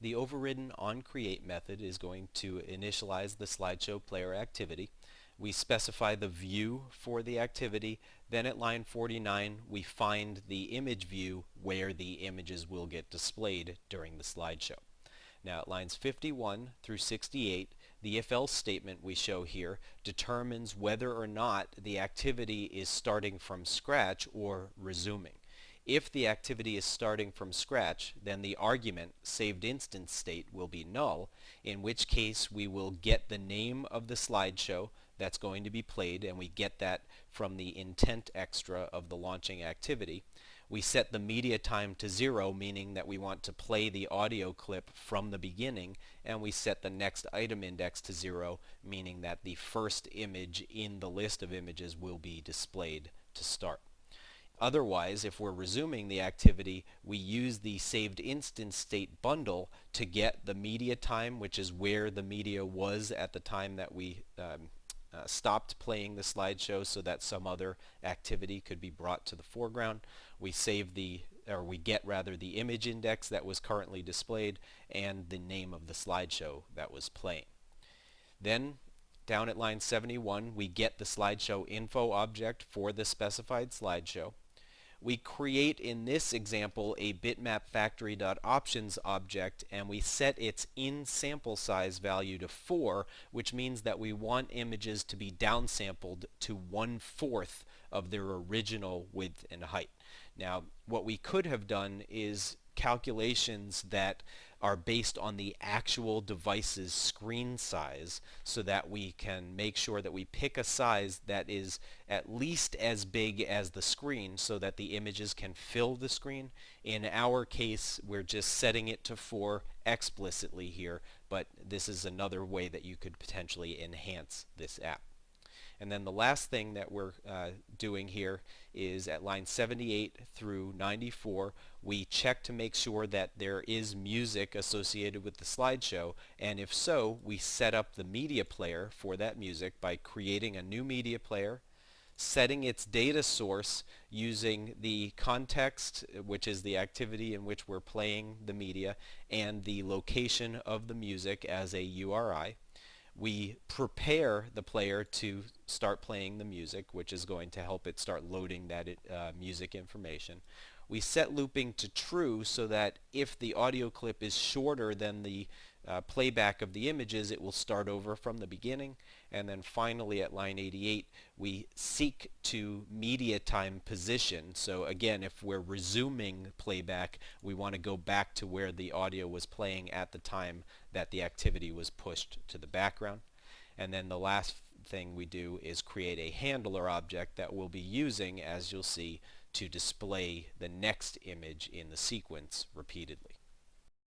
The overridden onCreate method is going to initialize the SlideshowPlayer activity. We specify the view for the activity. Then at line 49, we find the image view where the images will get displayed during the slideshow. Now at lines 51 through 68, the if-else statement we show here determines whether or not the activity is starting from scratch or resuming. If the activity is starting from scratch, then the argument saved instance state will be null, in which case we will get the name of the slideshow that's going to be played, and we get that from the intent extra of the launching activity. We set the media time to 0, meaning that we want to play the audio clip from the beginning, and we set the next item index to 0, meaning that the first image in the list of images will be displayed to start. Otherwise, if we're resuming the activity, we use the saved instance state bundle to get the media time, which is where the media was at the time that we stopped playing the slideshow so that some other activity could be brought to the foreground. We save we get rather the image index that was currently displayed and the name of the slideshow that was playing. Then down at line 71, we get the slideshow info object for the specified slideshow. We create in this example a bitmapFactory.options object, and we set its in sample size value to 4, which means that we want images to be downsampled to 1/4 of their original width and height. Now, what we could have done is calculations that are based on the actual device's screen size so that we can make sure that we pick a size that is at least as big as the screen so that the images can fill the screen. In our case, we're just setting it to 4 explicitly here, but this is another way that you could potentially enhance this app. And then the last thing that we're doing here is at line 78 through 94, we check to make sure that there is music associated with the slideshow, and if so, we set up the media player for that music by creating a new media player, setting its data source using the context, which is the activity in which we're playing the media, and the location of the music as a URI. We prepare the player to start playing the music, which is going to help it start loading that music information. We set looping to true so that if the audio clip is shorter than the playback of the images, it will start over from the beginning. And then finally at line 88, we seek to media time position. So again, if we're resuming playback, we want to go back to where the audio was playing at the time that the activity was pushed to the background. And then the last thing we do is create a handler object that we'll be using, as you'll see, to display the next image in the sequence repeatedly.